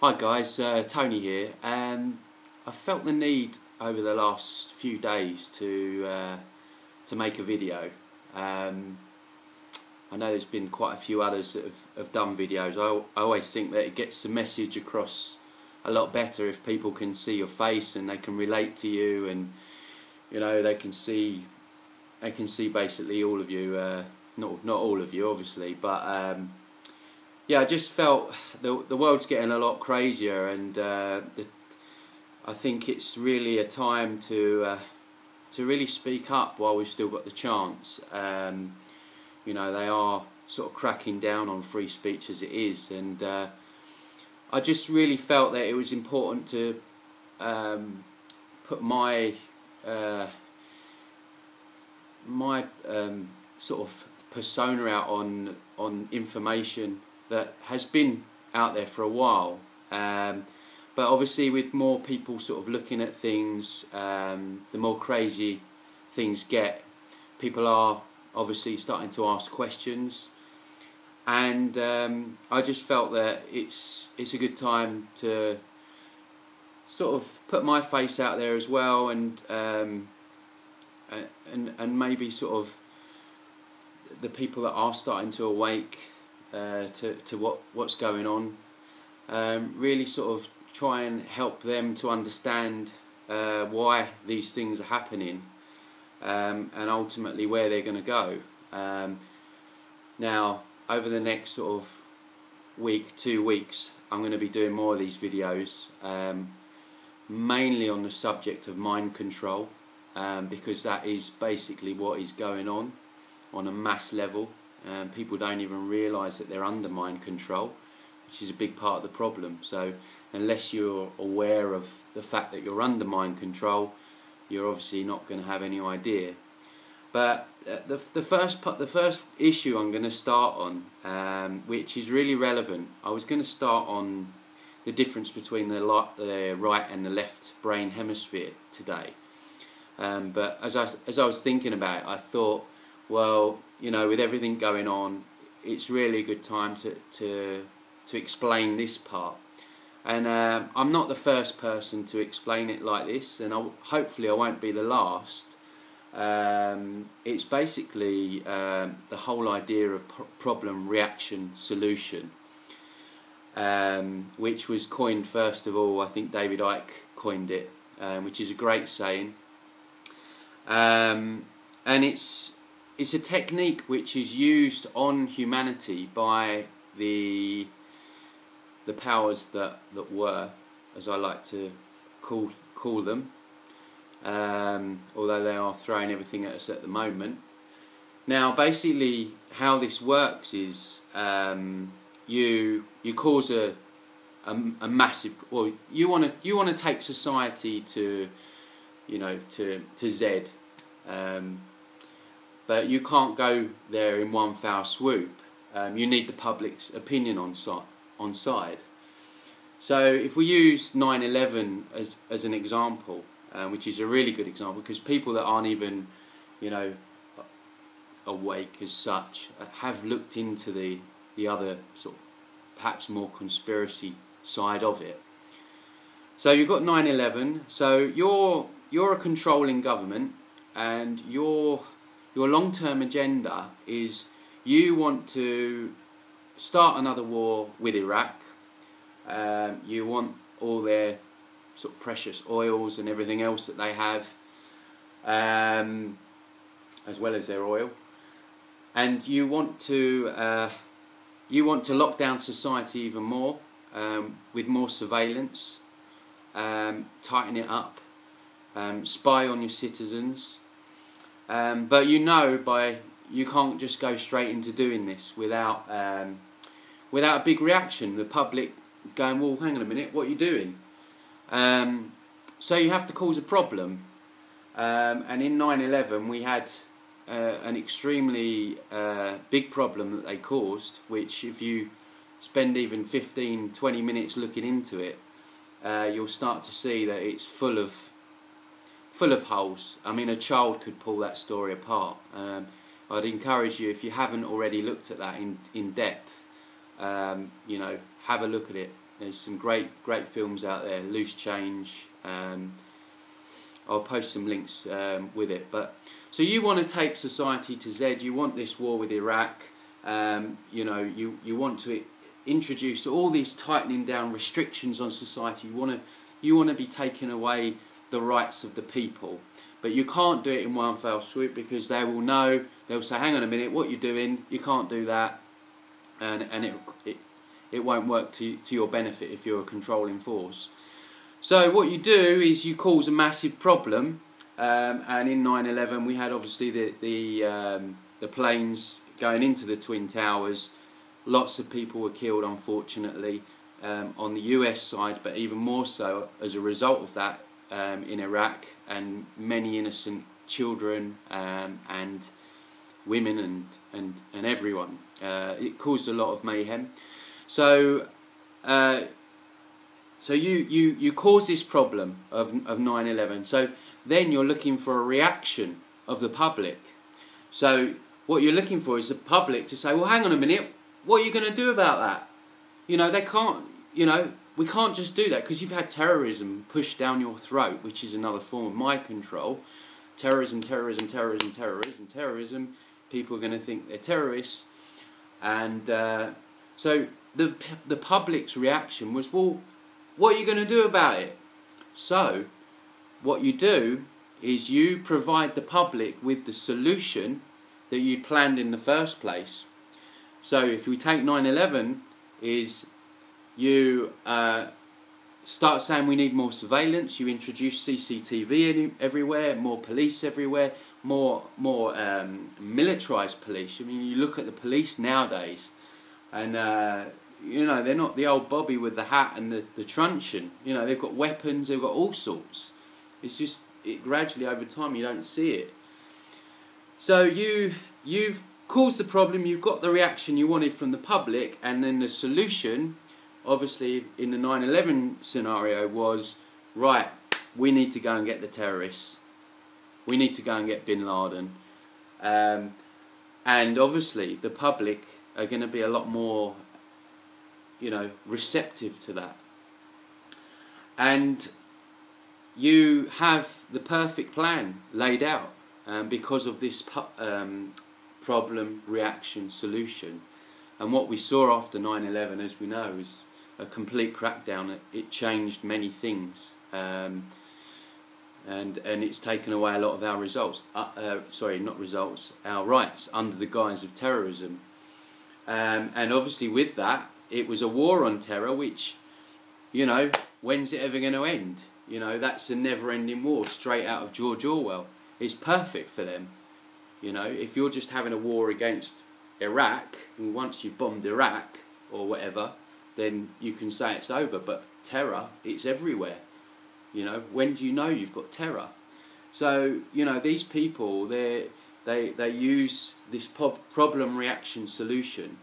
Hi guys, Tony here. I felt the need over the last few days to make a video. I know there's been quite a few others that have done videos. I always think that it gets the message across a lot better if people can see your face and they can relate to you, and you know they can see basically all of you. Not all of you, obviously, but. Yeah, I just felt the world's getting a lot crazier, and I think it's really a time to really speak up while we've still got the chance. You know, they are sort of cracking down on free speech as it is, and I just really felt that it was important to put my sort of persona out on information that has been out there for a while, but obviously with more people sort of looking at things, the more crazy things get. People are obviously starting to ask questions, and I just felt that it's a good time to sort of put my face out there as well, and maybe sort of the people that are starting to awake to what's going on, really sort of try and help them to understand why these things are happening, and ultimately where they're going to go. Now, over the next sort of week, 2 weeks, I'm going to be doing more of these videos, mainly on the subject of mind control, because that is basically what is going on a mass level. People don't even realise that they're under mind control, which is a big part of the problem. So unless you're aware of the fact that you're under mind control, you're obviously not going to have any idea. But the first issue I'm going to start on, which is really relevant, I was going to start on the difference between the right and the left brain hemisphere today. But as I was thinking about it, I thought, well, you know, with everything going on, it's really a good time to explain this part. And I'm not the first person to explain it like this, and hopefully I won't be the last. It's basically the whole idea of problem, reaction, solution, which was coined first of all, I think David Icke coined it, which is a great saying. And it's a technique which is used on humanity by the powers that were, as I like to call them, although they are throwing everything at us at the moment. Now, basically, how this works is you cause a massive, well, you want to take society to, you know, to Z. But you can't go there in one foul swoop. You need the public's opinion on side. So if we use 9/11 as an example, which is a really good example, because people that aren't even, you know, awake as such have looked into the other sort of perhaps more conspiracy side of it. So you've got 9/11. So you're a controlling government, and your long-term agenda is you want to start another war with Iraq. You want all their sort of precious oils and everything else that they have, as well as their oil, and you want to lock down society even more, with more surveillance, tighten it up, spy on your citizens. But you can't just go straight into doing this without a big reaction. The public going, well, hang on a minute, what are you doing? So you have to cause a problem. And in 9/11 we had an extremely big problem that they caused, which if you spend even 15-20 minutes looking into it, you'll start to see that it's full of holes. I mean, a child could pull that story apart. I'd encourage you, if you haven't already looked at that in depth, you know, have a look at it. There's some great films out there. Loose Change. I'll post some links with it. But so you want to take society to Z. You want this war with Iraq. You know, you want to introduce all these tightening down restrictions on society. You want to be taking away the rights of the people. But you can't do it in one fell swoop, because they will know. They'll say, "Hang on a minute, what you're doing? You can't do that," and it won't work to your benefit if you're a controlling force. So what you do is you cause a massive problem, and in 9/11 we had obviously the planes going into the Twin Towers. Lots of people were killed, unfortunately, on the US side, but even more so as a result of that in Iraq, and many innocent children and women and everyone. It caused a lot of mayhem. So you cause this problem of 9/11. So then you're looking for a reaction of the public. So what you're looking for is the public to say, "Well, hang on a minute, what are you going to do about that?" You know, they can't. You know, we can't just do that, because you've had terrorism pushed down your throat, which is another form of mind control. Terrorism. People are going to think they're terrorists, and so the public's reaction was, "Well, what are you going to do about it?" So what you do is you provide the public with the solution that you planned in the first place. So if we take 9/11, is you start saying we need more surveillance. You introduce CCTV everywhere, more police everywhere, more militarised police. I mean, you look at the police nowadays, and you know, they're not the old Bobby with the hat and the truncheon. You know, they've got weapons, they've got all sorts. It's just gradually over time you don't see it. So you've caused the problem, you've got the reaction you wanted from the public, and then the solution, obviously in the 9/11 scenario, was, right, we need to go and get the terrorists. We need to go and get Bin Laden. And obviously the public are going to be a lot more, you know, receptive to that. And you have the perfect plan laid out because of this problem, reaction, solution. And what we saw after 9/11, as we know, is a complete crackdown. It changed many things, and it's taken away a lot of our results. Our rights under the guise of terrorism. And obviously with that, it was a war on terror, which, you know, when's it ever going to end? You know, that's a never-ending war, straight out of George Orwell. It's perfect for them. You know, if you're just having a war against Iraq, and once you've bombed Iraq or whatever, then you can say it's over. But terror, it's everywhere. You know, when do you know you've got terror? So, you know, these people, they use this problem reaction solution,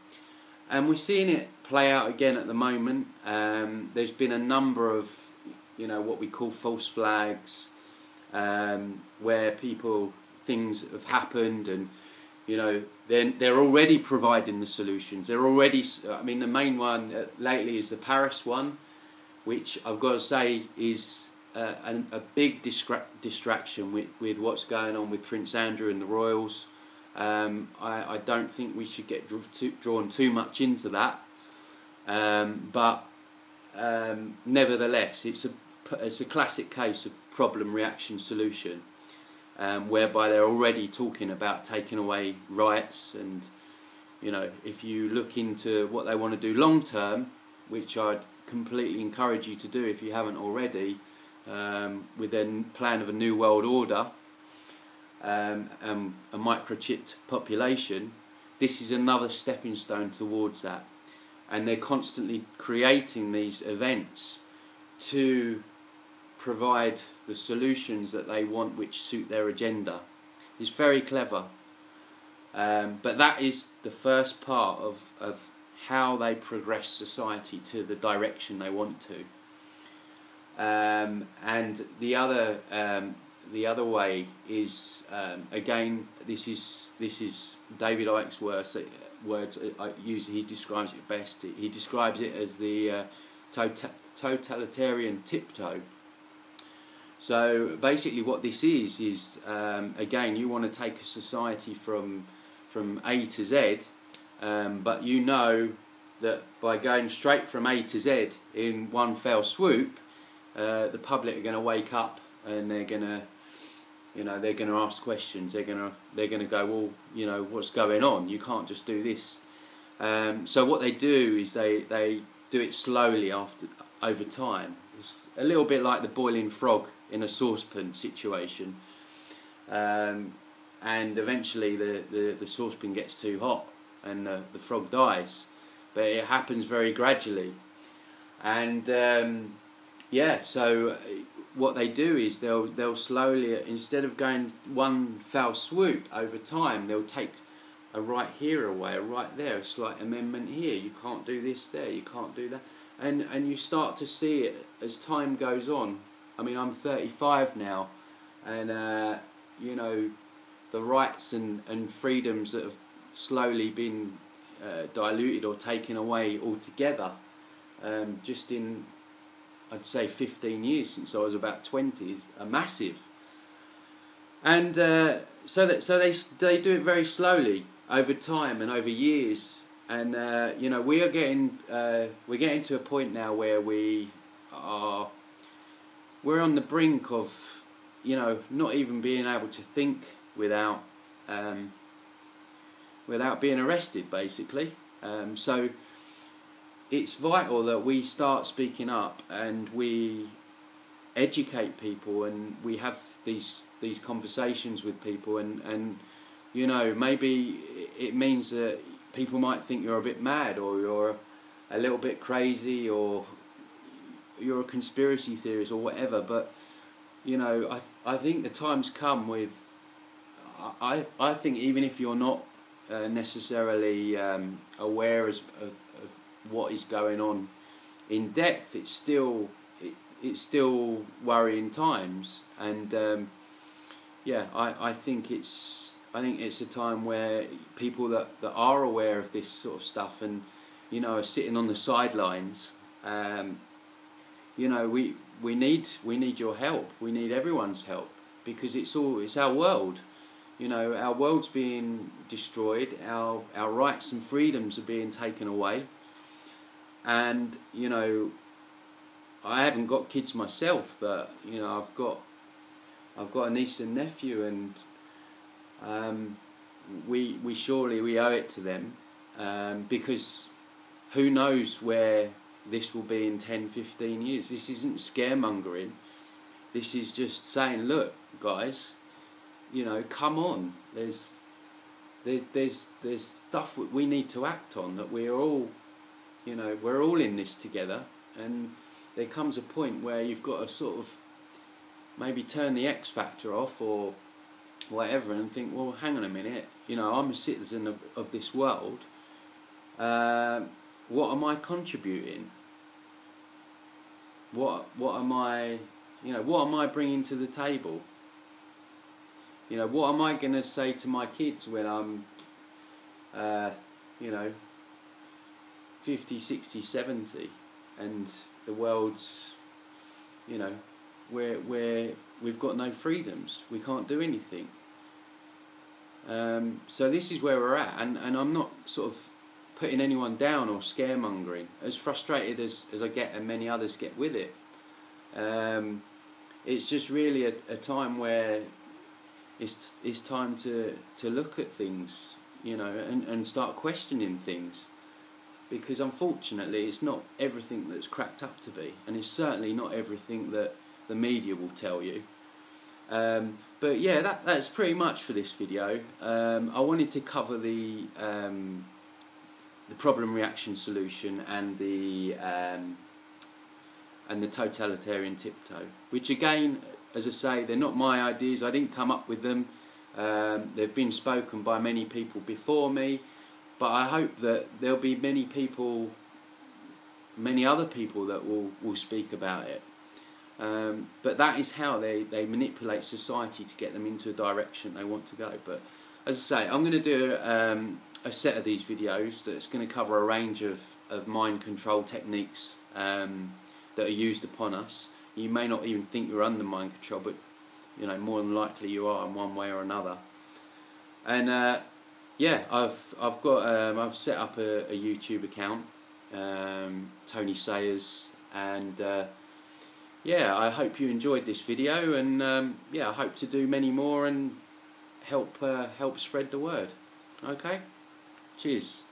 and we're seeing it play out again at the moment. There's been a number of, you know, what we call false flags, where things have happened, and, you know, they're already providing the solutions. They're already, I mean, the main one lately is the Paris one, which I've got to say is a big distraction with what's going on with Prince Andrew and the royals. I don't think we should get drawn too much into that, but nevertheless, it's a classic case of problem, reaction, solution, whereby they're already talking about taking away rights. And, you know, if you look into what they want to do long term, which I'd completely encourage you to do if you haven't already, with their plan of a new world order, a microchipped population, this is another stepping stone towards that. And they're constantly creating these events to provide the solutions that they want, which suit their agenda. It's very clever. But that is the first part of how they progress society to the direction they want to. And the other way is, again, this is David Icke's words. He describes it best. He describes it as the totalitarian tiptoe. So basically what this is again, you want to take a society from A to Z, but you know that by going straight from A to Z in one fell swoop, the public are going to wake up and they're going to, they're going to ask questions. They're going to go, well, what's going on? You can't just do this. So what they do is they do it slowly over time. It's a little bit like the boiling frog in a saucepan situation, and eventually the saucepan gets too hot and the frog dies, but it happens very gradually. And yeah, so what they do is they'll slowly, instead of going one foul swoop over time, they'll take a right here away, a right there, a slight amendment here. You can't do this there, you can't do that, and you start to see it as time goes on. I mean, I'm 35 now, and the rights and freedoms that have slowly been diluted or taken away altogether, just in, I'd say, 15 years since I was about 20, are massive. And so they do it very slowly over time and over years. And we're getting to a point now where we're on the brink of, not even being able to think without being arrested, basically. So it's vital that we start speaking up and we educate people and we have these conversations with people, and maybe it means that people might think you're a bit mad, or you're a little bit crazy, or you're a conspiracy theorist, or whatever. But I think the time's come with. I think even if you're not necessarily aware of what is going on in depth, it's still worrying times. And I think it's a time where people that are aware of this sort of stuff and are sitting on the sidelines. We need your help. We need everyone's help, because it's our world. Our world's being destroyed. Our rights and freedoms are being taken away. And I haven't got kids myself, but I've got a niece and nephew, and we surely owe it to them, because who knows where this will be in 10, 15 years. This isn't scaremongering. This is just saying, look, guys, come on. There's stuff we need to act on, that we're all in this together. And there comes a point where you've got to sort of maybe turn the X factor off or whatever and think, well, hang on a minute, I'm a citizen of this world. What am I contributing? What am I bringing to the table? What am I going to say to my kids when I'm 50, 60, 70, and the world's, where we've got no freedoms, we can't do anything. So this is where we're at, and I'm not sort of putting anyone down or scaremongering. As frustrated as I get, and many others get with it, it's just really a time where it's time to look at things, and start questioning things, because unfortunately it's not everything that's cracked up to be, and it's certainly not everything that the media will tell you. But yeah, that's pretty much for this video. I wanted to cover the problem reaction solution and the totalitarian tiptoe, which again, as I say, they're not my ideas. I didn't come up with them. They've been spoken by many people before me, but I hope that there'll be many other people that will speak about it. But that is how they manipulate society to get them into a direction they want to go. But as I say, I'm going to do a set of these videos that's going to cover a range of mind control techniques, that are used upon us. You may not even think you're under mind control, but you know, more than likely you are in one way or another. And yeah, I've set up a YouTube account, Tony Sayers, and yeah, I hope you enjoyed this video, and yeah, I hope to do many more and help spread the word. Okay, cheers.